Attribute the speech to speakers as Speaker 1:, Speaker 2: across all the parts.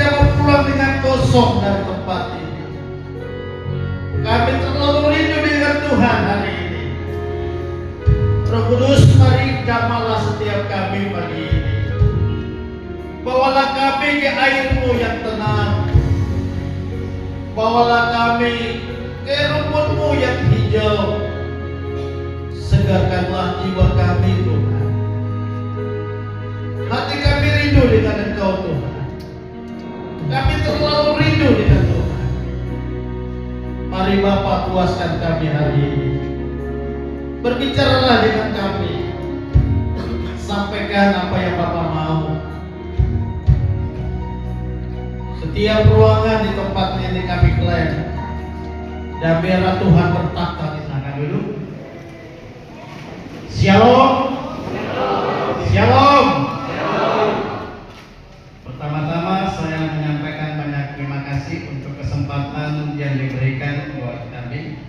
Speaker 1: tidak mau pulang dengan kosong dari tempat ini. Kami terlalu rindu dengan Tuhan hari ini. Roh Kudus, mari jamahlah setiap kami pagi ini. Bawalah kami ke air-Mu yang tenang. Bawalah kami ke rumput-Mu yang hijau. Segarkanlah jiwa kami, Tuhan. Hati kami rindu dengan Engkau, Tuhan. Kami terlalu rindu dengan Tuhan. Mari Bapa, puaskan kami hari ini. Berbicaralah dengan kami. Sampaikan apa yang Bapa mau. Setiap ruangan di tempat ini kami klaim. Dan biarlah Tuhan bertakhta di sana dulu. Shalom. Shalom. Pertama-tama saya menyampaikan banyak terima kasih untuk kesempatan yang diberikan buat kami.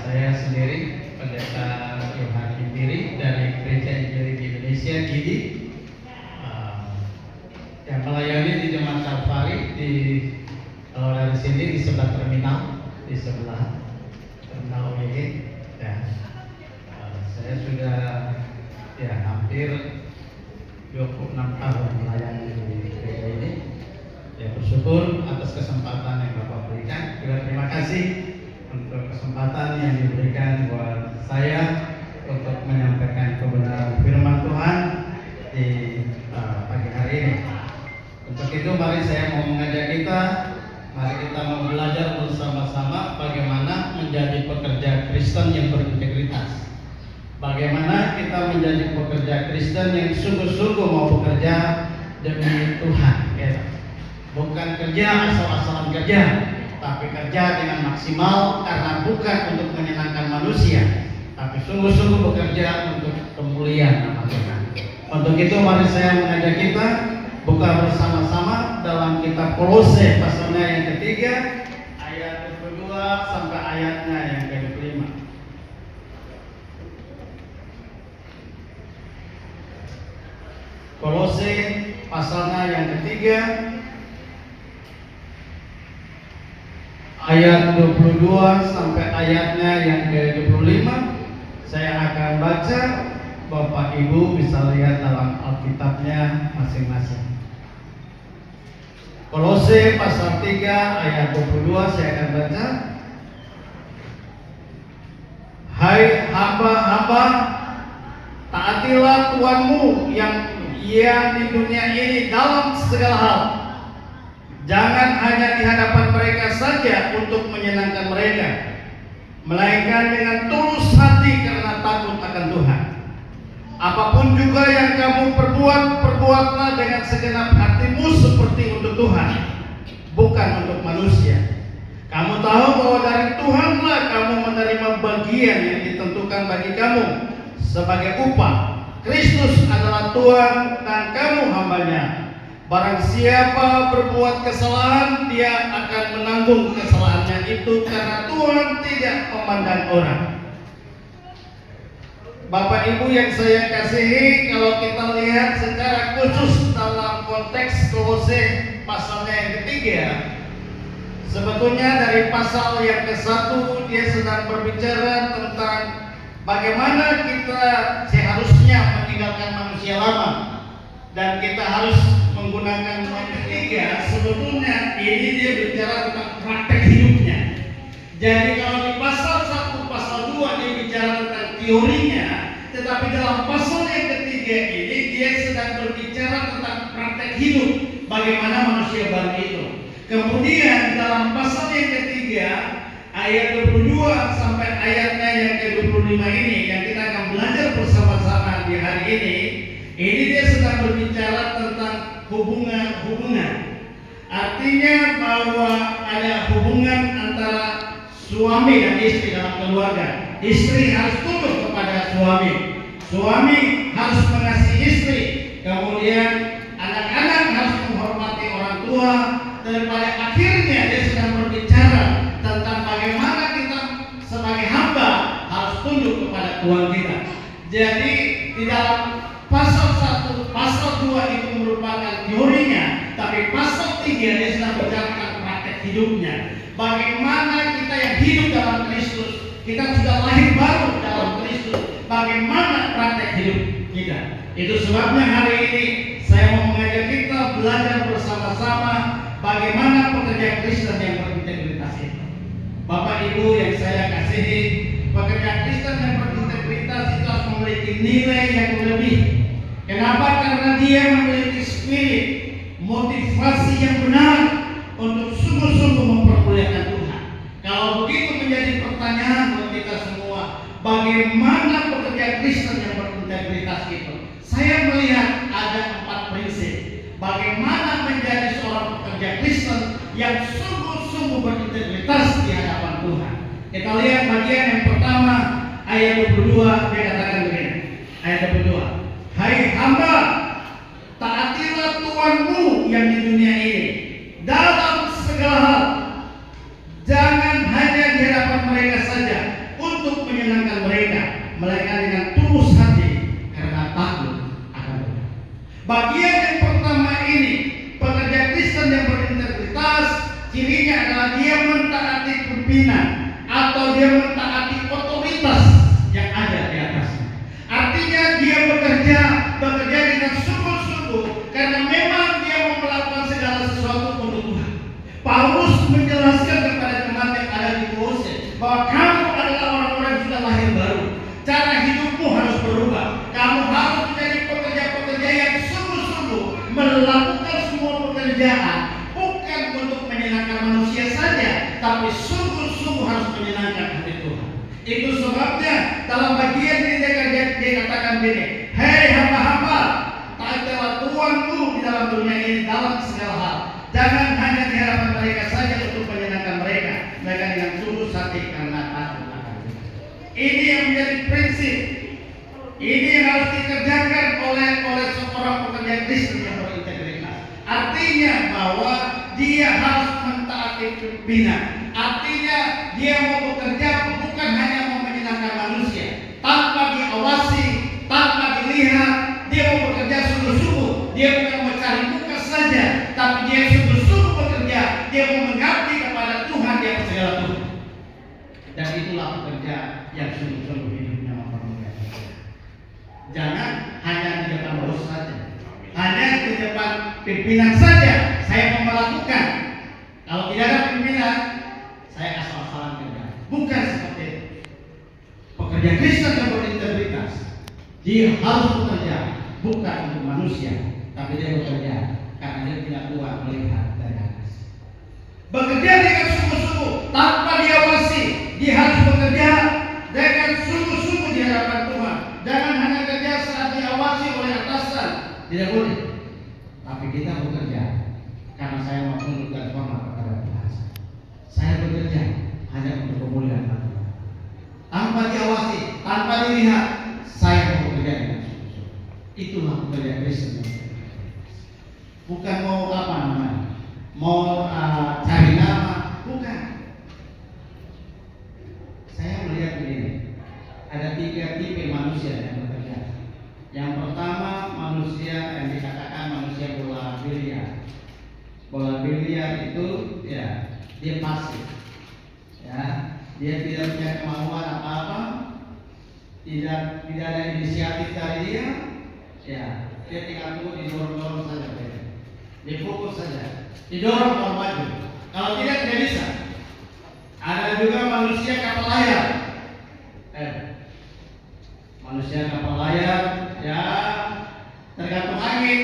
Speaker 1: Saya sendiri Pendeta Yohan Intiri dari Gereja Injili di Indonesia GIDI, yang melayani di Jemaat Kalvari kalau dari sini di sebelah terminal, di sebelah terminal WG. Saya sudah hampir 26 tahun melayani di gereja ini. Bersyukur atas kesempatan yang Bapak berikan. Juga terima kasih untuk kesempatan yang diberikan buat saya untuk menyampaikan kebenaran firman Tuhan di pagi hari ini. Untuk itu mari saya mau mengajak kita, mari kita mau belajar bersama-sama bagaimana menjadi pekerja Kristen yang berintegritas. Bagaimana kita menjadi pekerja Kristen yang sungguh-sungguh mau bekerja demi Tuhan, bukan kerja asal-asalan kerja, tapi kerja dengan maksimal karena bukan untuk menyenangkan manusia, tapi sungguh-sungguh bekerja untuk kemuliaan nama Tuhan. Untuk itu mari saya mengajak kita buka bersama-sama dalam kitab Kolose pasalnya yang ketiga ayat 22 sampai ayatnya yang ke-25. Kolose pasalnya yang ketiga ayat 22 sampai ayatnya yang ke-25. Saya akan baca, Bapak Ibu bisa lihat dalam Alkitabnya masing-masing. Kolose pasal 3 ayat 22 saya akan baca. Hai hamba-hamba, taatilah Tuhanmu yang di dunia ini dalam segala hal. Jangan hanya di hadapan mereka saja untuk menyenangkan mereka, melainkan dengan tulus hati karena takut akan Tuhan. Apapun juga yang kamu perbuat, perbuatlah dengan segenap hatimu seperti untuk Tuhan, bukan untuk manusia. Kamu tahu bahwa dari Tuhanlah kamu menerima bagian yang ditentukan bagi kamu sebagai upah. Kristus adalah Tuhan dan kamu hambanya. Barang siapa berbuat kesalahan, dia akan menanggung kesalahannya itu karena Tuhan tidak memandang orang. Bapak Ibu yang saya kasihi, kalau kita lihat secara khusus dalam konteks Kolose pasalnya yang ketiga, sebetulnya dari pasal yang ke-1 dia sedang berbicara tentang bagaimana kita seharusnya meninggalkan manusia lama dan kita harus menggunakan yang ketiga. Sebetulnya ini dia bicara tentang praktek hidupnya. Jadi kalau di pasal 1, pasal 2 dia bicara tentang teorinya, tetapi dalam pasal yang ketiga ini dia sedang berbicara tentang praktek hidup, bagaimana manusia baru itu. Kemudian dalam pasal yang ketiga ayat 22 sampai ayatnya yang ke-25 ini yang kita akan belajar bersama-sama di hari ini dia sedang berbicara tentang hubungan-hubungan. Artinya bahwa ada hubungan antara suami dan istri dalam keluarga. Istri harus tunduk kepada suami, suami harus mengasihi istri, kemudian anak-anak harus menghormati orang tua, dan pada akhirnya dia sedang berbicara tentang bagaimana kita sebagai hamba harus tunduk kepada Tuhan kita. Jadi di dalam pasal dia sedang bicara tentang praktek hidupnya. Bagaimana kita yang hidup dalam Kristus, kita sudah lahir baru dalam Kristus. Bagaimana praktek hidup kita? Itu sebabnya hari ini saya mau mengajak kita belajar bersama-sama bagaimana pekerjaan Kristen yang berintegritas itu. Bapak Ibu yang saya kasihi, pekerjaan Kristen yang berintegritas itu harus memiliki nilai yang lebih. Kenapa? Karena dia memiliki spirit, motivasi yang benar untuk sungguh-sungguh mempermuliakan Tuhan. Kalau begitu menjadi pertanyaan buat kita semua, bagaimana pekerjaan Kristen yang berintegritas itu? Saya melihat ada 4 prinsip. Bagaimana menjadi seorang pekerja Kristen yang sungguh-sungguh berintegritas di hadapan Tuhan. Kita lihat bagian yang pertama, ayat 22, dia katakan begini. Ayat 22. Hai hamba, taatilah Tuhanmu yang di dunia ini dalam segala hal. Jangan hanya di hadapan mereka saja untuk menyenangkan mereka, melainkan dengan tulus hati karena takut akan Tuhan. Bagian yang pertama ini, pekerja Kristen yang berintegritas, cirinya adalah dia mentaati pimpinan atau dia mentaati otoritas yang ada di atasnya. Artinya dia bekerja dengan sungguh-sungguh karena memang dia mau melakukan segala sesuatu untuk Tuhan. Paulus menjelaskan kepada jemaat yang ada di Kolose bahwa kamu adalah orang-orang yang sudah lahir baru. Cara hidupmu harus berubah. Kamu harus menjadi pekerja-pekerja yang sungguh-sungguh melakukan semua pekerjaan bukan untuk menyenangkan manusia saja, tapi sungguh-sungguh harus menyenangkan hati Tuhan. Itu sebabnya dalam bagian ini dia katakan gini, hei hamba-hamba, taatilah Tuhanmu di dalam dunia ini dalam segala hal. Jangan hanya di hadapan mereka saja untuk menyenangkan mereka, melainkan dengan tulus hati karena takut akan Tuhan. Ini yang menjadi prinsip. Ini yang harus dikerjakan oleh seorang pekerja Kristen yang berintegritas. Artinya bahwa dia harus mentaati pimpinan. Artinya dia mau bekerja bukan hanya mau menyenangkan manusia, tanpa diawasi, tanpa dilihat. Dia mau bekerja sungguh-sungguh. Dia bukan mau cari muka saja, tapi dia sungguh-sungguh bekerja. Dia mau mengabdi kepada Tuhan di atas segala Tuhan. Dan itulah pekerja yang sungguh-sungguh hidupnya mempermuliakan Tuhan. Jangan hanya di depan bos saja, hanya di depan pimpinan saja saya mau melakukan. Kalau tidak ada pimpinan, saya asal-asalan kerja. Bukan seperti itu. Pekerja Kristen yang berintegritas, dia harus bekerja bukan untuk manusia, tapi dia bekerja karena dia tidak kuat melihat dari atas. Bekerja dengan sungguh-sungguh tanpa diawasi. Dia harus bekerja dengan sungguh-sungguh di hadapan Tuhan. Jangan hanya kerja saat diawasi oleh atasan, tidak boleh. Tapi kita bekerja karena saya mau menunjukkan hormat kepada Tuhan. Saya bekerja hanya untuk kemuliaan Tuhan. Tanpa diawasi, tanpa dilihat, saya mau bekerja dengan sungguh-sungguh. Itulah pekerja Kristen. Bukan mau apa namanya, mau cari nama, bukan. Saya melihat begini, ada 3 tipe manusia yang bekerja. Yang pertama, manusia yang dikatakan manusia bola biliar. Bola biliar itu ya dia pasif, ya dia tidak punya kemauan apa-apa, tidak ada inisiatif dari dia, ya dia tinggal tunggu didorong-dorong saja, difokus saja, didorong mau maju. Kalau tidak bisa. Ada juga manusia kapal layar, manusia kapal layar, ya tergantung angin.